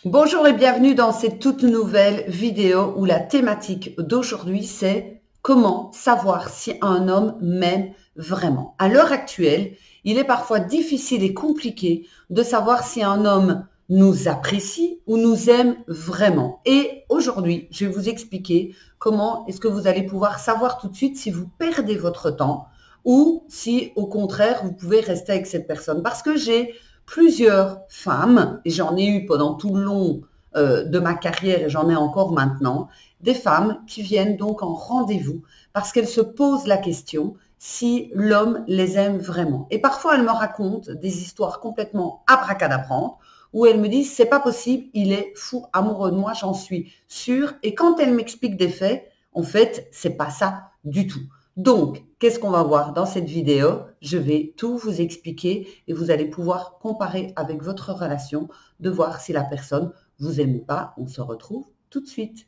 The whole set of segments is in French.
Bonjour et bienvenue dans cette toute nouvelle vidéo où la thématique d'aujourd'hui c'est comment savoir si un homme m'aime vraiment. À l'heure actuelle, il est parfois difficile et compliqué de savoir si un homme nous apprécie ou nous aime vraiment. Et aujourd'hui, je vais vous expliquer comment est-ce que vous allez pouvoir savoir tout de suite si vous perdez votre temps ou si au contraire vous pouvez rester avec cette personne. Parce que j'ai plusieurs femmes, et j'en ai eu pendant tout le long de ma carrière et j'en ai encore maintenant, des femmes qui viennent donc en rendez-vous parce qu'elles se posent la question si l'homme les aime vraiment. Et parfois, elles me racontent des histoires complètement abracadabrantes où elles me disent c'est pas possible, il est fou amoureux de moi, j'en suis sûre. Et quand elles m'expliquent des faits, en fait, c'est pas ça du tout. Donc, qu'est-ce qu'on va voir dans cette vidéo? Je vais tout vous expliquer et vous allez pouvoir comparer avec votre relation, de voir si la personne vous aime ou pas. On se retrouve tout de suite.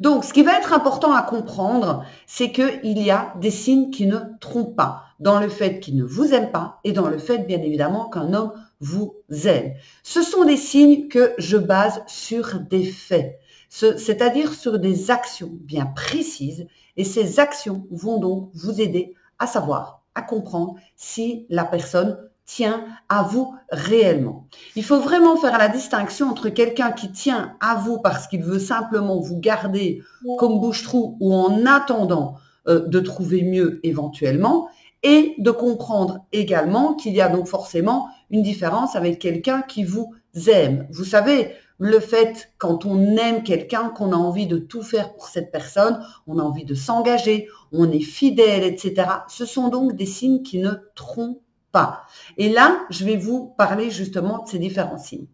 Donc, ce qui va être important à comprendre, c'est qu'il y a des signes qui ne trompent pas dans le fait qu'il ne vous aime pas et dans le fait, bien évidemment, qu'un homme vous aime. Ce sont des signes que je base sur des faits, c'est-à-dire sur des actions bien précises, et ces actions vont donc vous aider à savoir, à comprendre si la personne tient à vous réellement. Il faut vraiment faire la distinction entre quelqu'un qui tient à vous parce qu'il veut simplement vous garder comme bouche-trou ou en attendant de trouver mieux éventuellement, et de comprendre également qu'il y a donc forcément une différence avec quelqu'un qui vous aime. Vous savez, le fait, quand on aime quelqu'un, qu'on a envie de tout faire pour cette personne, on a envie de s'engager, on est fidèle, etc. Ce sont donc des signes qui ne trompent pas. Et là, je vais vous parler justement de ces différents signes.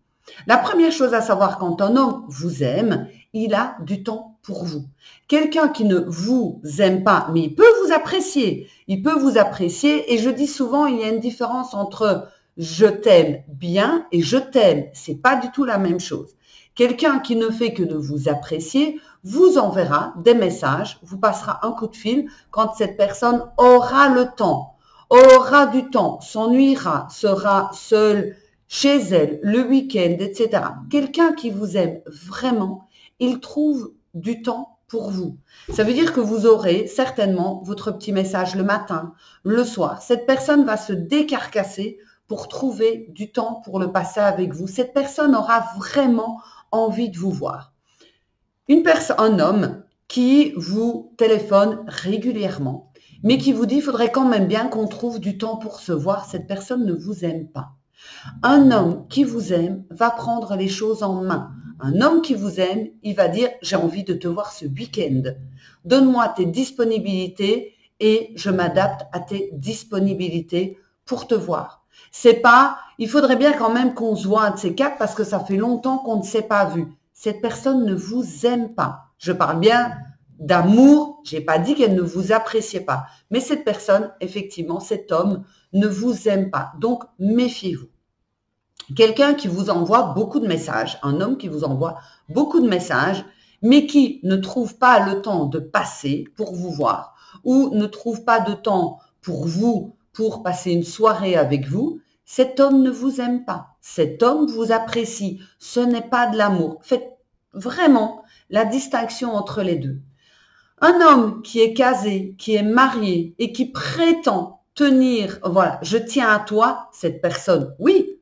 La première chose à savoir, quand un homme vous aime, il a du temps pour vous. Quelqu'un qui ne vous aime pas, mais il peut vous apprécier. Il peut vous apprécier, et je dis souvent, il y a une différence entre je t'aime bien et je t'aime. C'est pas du tout la même chose. Quelqu'un qui ne fait que de vous apprécier vous enverra des messages, vous passera un coup de fil quand cette personne aura le temps, aura du temps, s'ennuiera, sera seule chez elle, le week-end, etc. Quelqu'un qui vous aime vraiment, il trouve du temps pour vous. Ça veut dire que vous aurez certainement votre petit message le matin, le soir. Cette personne va se décarcasser pour trouver du temps pour le passer avec vous. Cette personne aura vraiment envie de vous voir. Un homme qui vous téléphone régulièrement, mais qui vous dit, il faudrait quand même bien qu'on trouve du temps pour se voir, cette personne ne vous aime pas. Un homme qui vous aime va prendre les choses en main. Un homme qui vous aime, il va dire, j'ai envie de te voir ce week-end. Donne-moi tes disponibilités et je m'adapte à tes disponibilités pour te voir. C'est pas, il faudrait bien quand même qu'on se voit un de ces quatre parce que ça fait longtemps qu'on ne s'est pas vu. Cette personne ne vous aime pas. Je parle bien d'amour, j'ai pas dit qu'elle ne vous appréciait pas. Mais cette personne, effectivement, cet homme ne vous aime pas. Donc, méfiez-vous. Quelqu'un qui vous envoie beaucoup de messages, un homme qui vous envoie beaucoup de messages, mais qui ne trouve pas le temps de passer pour vous voir ou ne trouve pas de temps pour vous, pour passer une soirée avec vous, cet homme ne vous aime pas. Cet homme vous apprécie. Ce n'est pas de l'amour. Faites vraiment la distinction entre les deux. Un homme qui est casé, qui est marié et qui prétend tenir, voilà, je tiens à toi, cette personne, oui,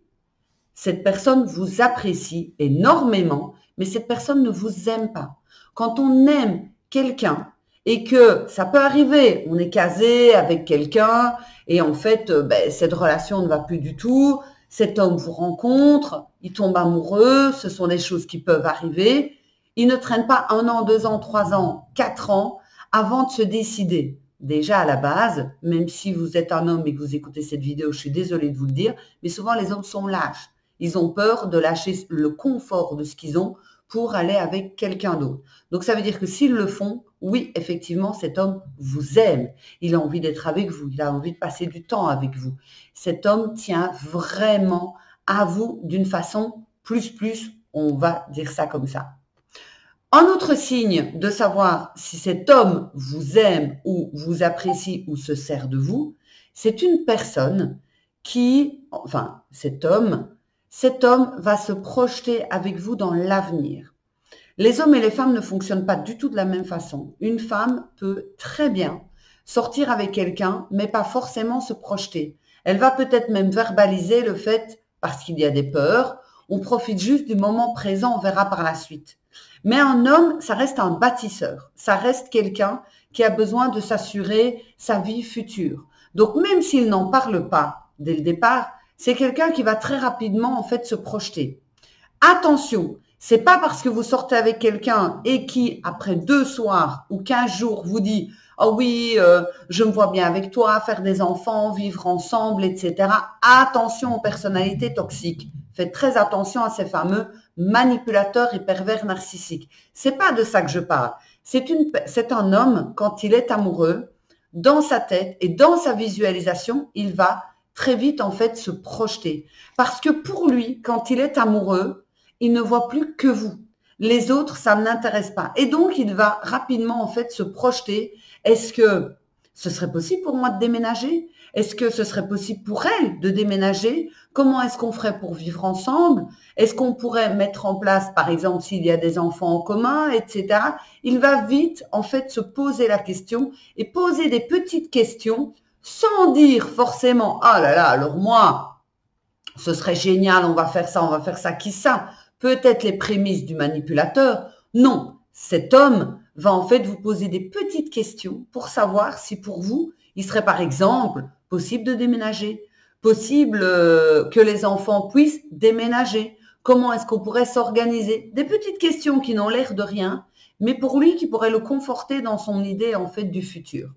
cette personne vous apprécie énormément, mais cette personne ne vous aime pas. Quand on aime quelqu'un et que ça peut arriver, on est casé avec quelqu'un et en fait, cette relation ne va plus du tout, cet homme vous rencontre, il tombe amoureux, ce sont des choses qui peuvent arriver. Il ne traîne pas 1 an, 2 ans, 3 ans, 4 ans avant de se décider. Déjà à la base, même si vous êtes un homme et que vous écoutez cette vidéo, je suis désolée de vous le dire, mais souvent les hommes sont lâches. Ils ont peur de lâcher le confort de ce qu'ils ont pour aller avec quelqu'un d'autre. Donc ça veut dire que s'ils le font, oui, effectivement, cet homme vous aime. Il a envie d'être avec vous. Il a envie de passer du temps avec vous. Cet homme tient vraiment à vous d'une façon plus, on va dire ça comme ça. Un autre signe de savoir si cet homme vous aime ou vous apprécie ou se sert de vous, c'est une personne cet homme va se projeter avec vous dans l'avenir. Les hommes et les femmes ne fonctionnent pas du tout de la même façon. Une femme peut très bien sortir avec quelqu'un, mais pas forcément se projeter. Elle va peut-être même verbaliser le fait, parce qu'il y a des peurs, on profite juste du moment présent, on verra par la suite. Mais un homme, ça reste un bâtisseur. Ça reste quelqu'un qui a besoin de s'assurer sa vie future. Donc, même s'il n'en parle pas dès le départ, c'est quelqu'un qui va très rapidement, en fait, se projeter. Attention, c'est pas parce que vous sortez avec quelqu'un et qui, après 2 soirs ou 15 jours, vous dit « Oh oui, je me vois bien avec toi, faire des enfants, vivre ensemble, etc. » Attention aux personnalités toxiques. Faites très attention à ces fameux manipulateurs et pervers narcissiques. C'est pas de ça que je parle. C'est un homme, quand il est amoureux, dans sa tête et dans sa visualisation, il va très vite en fait se projeter. Parce que pour lui, quand il est amoureux, il ne voit plus que vous. Les autres, ça ne l'intéresse pas. Et donc, il va rapidement en fait se projeter. Est-ce que ce serait possible pour moi de déménager? Est-ce que ce serait possible pour elle de déménager? Comment est-ce qu'on ferait pour vivre ensemble? Est-ce qu'on pourrait mettre en place, par exemple, s'il y a des enfants en commun, etc. Il va vite, en fait, se poser la question et poser des petites questions sans dire forcément « Ah là là, alors moi, ce serait génial, on va faire ça, qui ça ?» Peut-être les prémices du manipulateur. Non, cet homme va en fait vous poser des petites questions pour savoir si pour vous, il serait par exemple possible de déménager, possible que les enfants puissent déménager. Comment est-ce qu'on pourrait s'organiser? Des petites questions qui n'ont l'air de rien, mais pour lui qui pourraient le conforter dans son idée en fait du futur.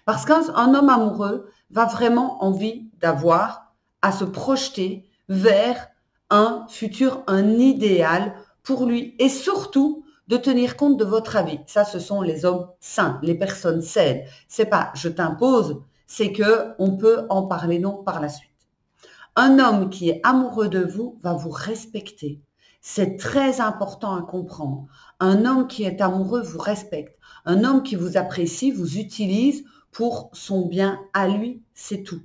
Parce qu'un homme amoureux va vraiment envie d'avoir à se projeter vers un futur, un idéal pour lui et surtout de tenir compte de votre avis. Ça, ce sont les hommes sains, les personnes saines. C'est pas je t'impose, c'est que on peut en parler donc par la suite. Un homme qui est amoureux de vous va vous respecter. C'est très important à comprendre. Un homme qui est amoureux vous respecte. Un homme qui vous apprécie vous utilise pour son bien à lui, c'est tout.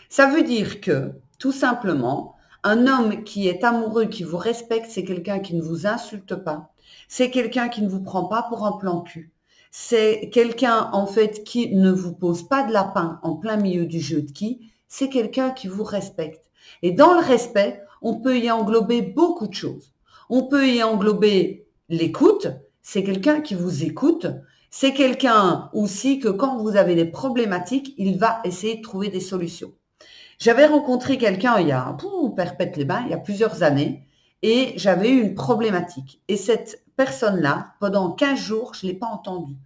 Ça veut dire que, tout simplement, un homme qui est amoureux, qui vous respecte, c'est quelqu'un qui ne vous insulte pas. C'est quelqu'un qui ne vous prend pas pour un plan cul. C'est quelqu'un, en fait, qui ne vous pose pas de lapin en plein milieu du jeu de qui. C'est quelqu'un qui vous respecte. Et dans le respect, on peut y englober beaucoup de choses. On peut y englober l'écoute. C'est quelqu'un qui vous écoute. C'est quelqu'un aussi que quand vous avez des problématiques, il va essayer de trouver des solutions. J'avais rencontré quelqu'un il y a, Perpète-les-Bains, il y a plusieurs années, et j'avais eu une problématique. Et cette personne-là, pendant 15 jours, je ne l'ai pas entendue.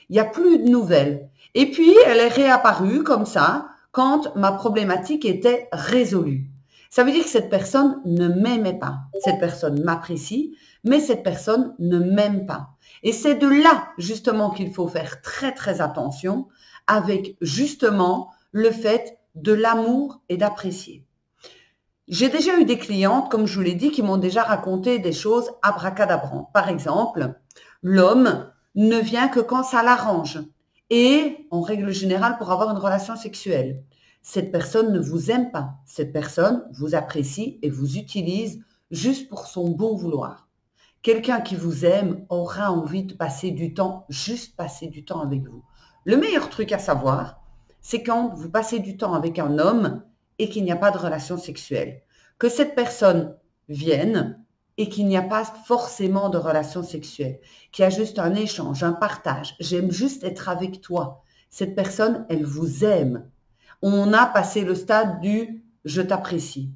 Il n'y a plus de nouvelles. Et puis, elle est réapparue comme ça, quand ma problématique était résolue. Ça veut dire que cette personne ne m'aimait pas. Cette personne m'apprécie, mais cette personne ne m'aime pas. Et c'est de là, justement, qu'il faut faire très, très attention avec, justement, le fait de l'amour et d'apprécier. J'ai déjà eu des clientes, comme je vous l'ai dit, qui m'ont déjà raconté des choses abracadabrantes. Par exemple, l'homme ne vient que quand ça l'arrange et, en règle générale, pour avoir une relation sexuelle. Cette personne ne vous aime pas. Cette personne vous apprécie et vous utilise juste pour son bon vouloir. Quelqu'un qui vous aime aura envie de passer du temps, juste passer du temps avec vous. Le meilleur truc à savoir, c'est quand vous passez du temps avec un homme et qu'il n'y a pas de relation sexuelle. Que cette personne vienne et qu'il n'y a pas forcément de relation sexuelle, qu'il y a juste un échange, un partage. J'aime juste être avec toi. Cette personne, elle vous aime. On a passé le stade du « je t'apprécie ».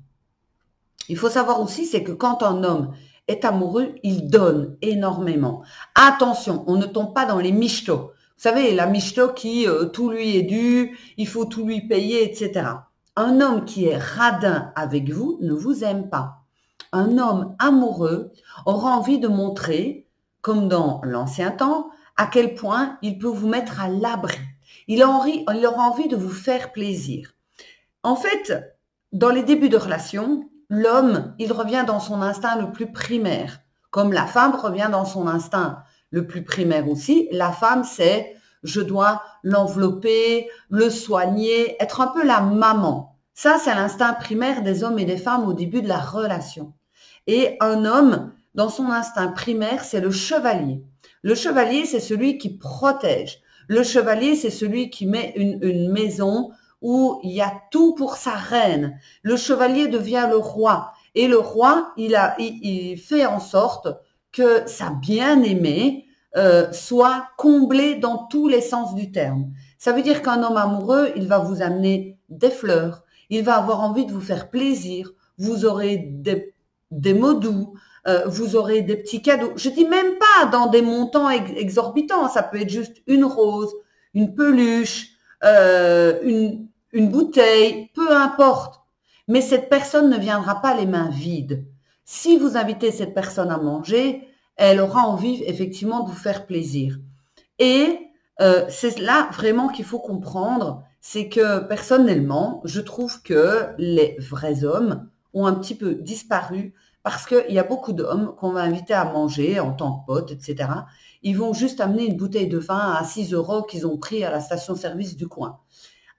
Il faut savoir aussi, c'est que quand un homme est amoureux, il donne énormément. Attention, on ne tombe pas dans les michtos. Vous savez, la michto qui tout lui est dû, il faut tout lui payer, etc. Un homme qui est radin avec vous ne vous aime pas. Un homme amoureux aura envie de montrer, comme dans l'ancien temps, à quel point il peut vous mettre à l'abri. Il aura envie de vous faire plaisir. En fait, dans les débuts de relation, l'homme, il revient dans son instinct le plus primaire, comme la femme revient dans son instinct le plus primaire aussi. La femme, c'est je dois l'envelopper, le soigner, être un peu la maman. Ça, c'est l'instinct primaire des hommes et des femmes au début de la relation. Et un homme, dans son instinct primaire, c'est le chevalier. Le chevalier, c'est celui qui protège. Le chevalier, c'est celui qui met une maison où il y a tout pour sa reine. Le chevalier devient le roi. Et le roi, il fait en sorte que sa bien-aimée soit comblée dans tous les sens du terme. Ça veut dire qu'un homme amoureux, il va vous amener des fleurs, il va avoir envie de vous faire plaisir, vous aurez des mots doux, vous aurez des petits cadeaux. Je dis même pas dans des montants exorbitants, ça peut être juste une rose, une peluche, une bouteille, peu importe. Mais cette personne ne viendra pas les mains vides. Si vous invitez cette personne à manger, elle aura envie effectivement de vous faire plaisir. Et c'est là vraiment qu'il faut comprendre, c'est que personnellement, je trouve que les vrais hommes ont un petit peu disparu parce qu'il y a beaucoup d'hommes qu'on va inviter à manger en tant que potes, etc. Ils vont juste amener une bouteille de vin à 6 € qu'ils ont pris à la station-service du coin.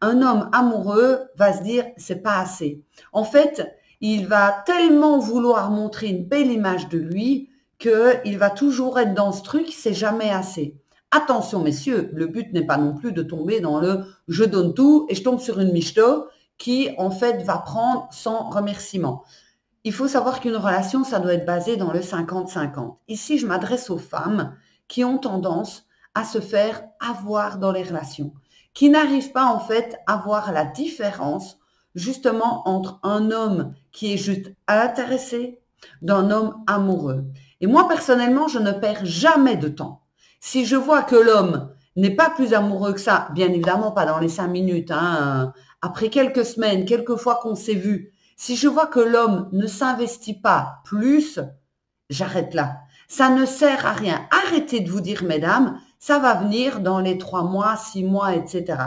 Un homme amoureux va se dire, c'est pas assez. En fait, il va tellement vouloir montrer une belle image de lui qu'il va toujours être dans ce truc, c'est jamais assez. Attention messieurs, le but n'est pas non plus de tomber dans le « je donne tout » et je tombe sur une michto qui en fait va prendre sans remerciement. Il faut savoir qu'une relation, ça doit être basé dans le 50-50. Ici, je m'adresse aux femmes qui ont tendance à se faire avoir dans les relations, qui n'arrivent pas en fait à voir la différence justement entre un homme qui est juste intéressé d'un homme amoureux. Et moi, personnellement, je ne perds jamais de temps. Si je vois que l'homme n'est pas plus amoureux que ça, bien évidemment pas dans les 5 minutes, hein, après quelques semaines, quelques fois qu'on s'est vu, si je vois que l'homme ne s'investit pas plus, j'arrête là. Ça ne sert à rien. Arrêtez de vous dire, mesdames, ça va venir dans les 3 mois, 6 mois, etc.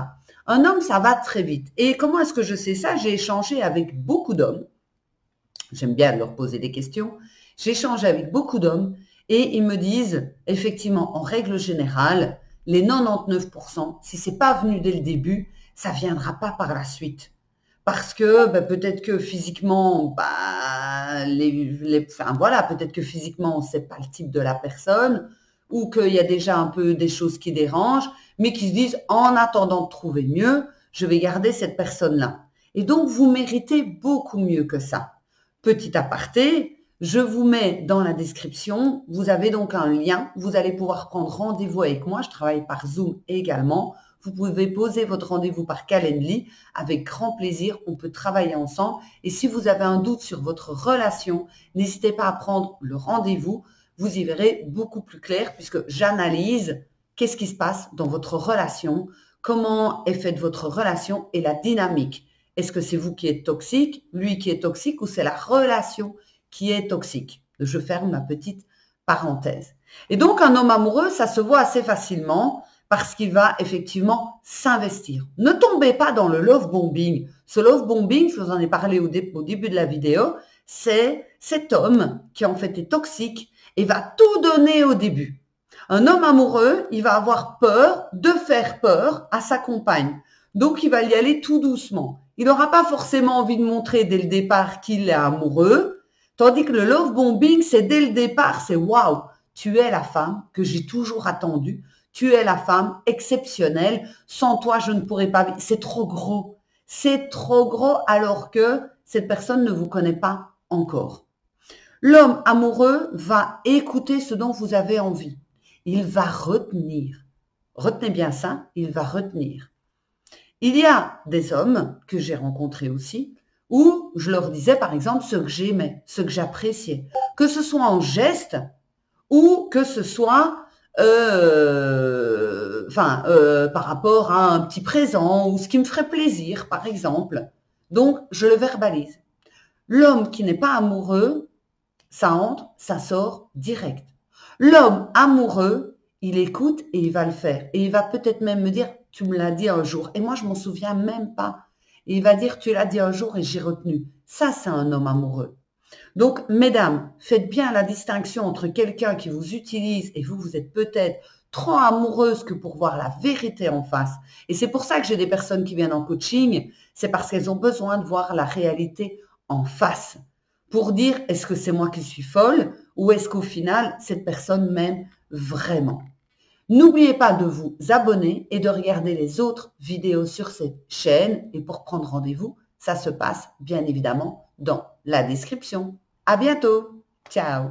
Un homme, ça va très vite. Et comment est-ce que je sais ça? J'ai échangé avec beaucoup d'hommes. J'aime bien leur poser des questions. J'ai échangé avec beaucoup d'hommes et ils me disent, effectivement, en règle générale, les 99%, si c'est pas venu dès le début, ça viendra pas par la suite. Parce que peut-être que physiquement, enfin voilà, peut-être que physiquement, c'est pas le type de la personne, ou qu'il y a déjà un peu des choses qui dérangent, mais qui se disent, en attendant de trouver mieux, je vais garder cette personne-là. Et donc, vous méritez beaucoup mieux que ça. Petit aparté, je vous mets dans la description, vous avez donc un lien, vous allez pouvoir prendre rendez-vous avec moi, je travaille par Zoom également. Vous pouvez poser votre rendez-vous par Calendly, avec grand plaisir, on peut travailler ensemble. Et si vous avez un doute sur votre relation, n'hésitez pas à prendre le rendez-vous, vous y verrez beaucoup plus clair puisque j'analyse qu'est-ce qui se passe dans votre relation, comment est faite votre relation et la dynamique. Est-ce que c'est vous qui êtes toxique, lui qui est toxique ou c'est la relation qui est toxique? Je ferme ma petite parenthèse. Et donc, un homme amoureux, ça se voit assez facilement parce qu'il va effectivement s'investir. Ne tombez pas dans le love bombing. Ce love bombing, je vous en ai parlé au début de la vidéo, c'est cet homme qui en fait est toxique et va tout donner au début. Un homme amoureux, il va avoir peur de faire peur à sa compagne. Donc, il va y aller tout doucement. Il n'aura pas forcément envie de montrer dès le départ qu'il est amoureux, tandis que le love bombing, c'est dès le départ, c'est waouh, tu es la femme que j'ai toujours attendue, tu es la femme exceptionnelle, sans toi je ne pourrais pas vivre. C'est trop gros alors que cette personne ne vous connaît pas encore. L'homme amoureux va écouter ce dont vous avez envie. Il va retenir. Retenez bien ça, il va retenir. Il y a des hommes que j'ai rencontrés aussi où je leur disais par exemple ce que j'aimais, ce que j'appréciais, que ce soit en geste ou que ce soit par rapport à un petit présent ou ce qui me ferait plaisir par exemple. Donc je le verbalise. L'homme qui n'est pas amoureux, ça entre, ça sort direct. L'homme amoureux, il écoute et il va le faire. Et il va peut-être même me dire, tu me l'as dit un jour. Et moi, je m'en souviens même pas. Et il va dire, tu l'as dit un jour et j'ai retenu. Ça, c'est un homme amoureux. Donc, mesdames, faites bien la distinction entre quelqu'un qui vous utilise et vous, vous êtes peut-être trop amoureuse que pour voir la vérité en face. Et c'est pour ça que j'ai des personnes qui viennent en coaching, c'est parce qu'elles ont besoin de voir la réalité en face. Pour dire, est-ce que c'est moi qui suis folle ou est-ce qu'au final, cette personne m'aime vraiment? N'oubliez pas de vous abonner et de regarder les autres vidéos sur cette chaîne. Et pour prendre rendez-vous, ça se passe bien évidemment dans la description. À bientôt. Ciao.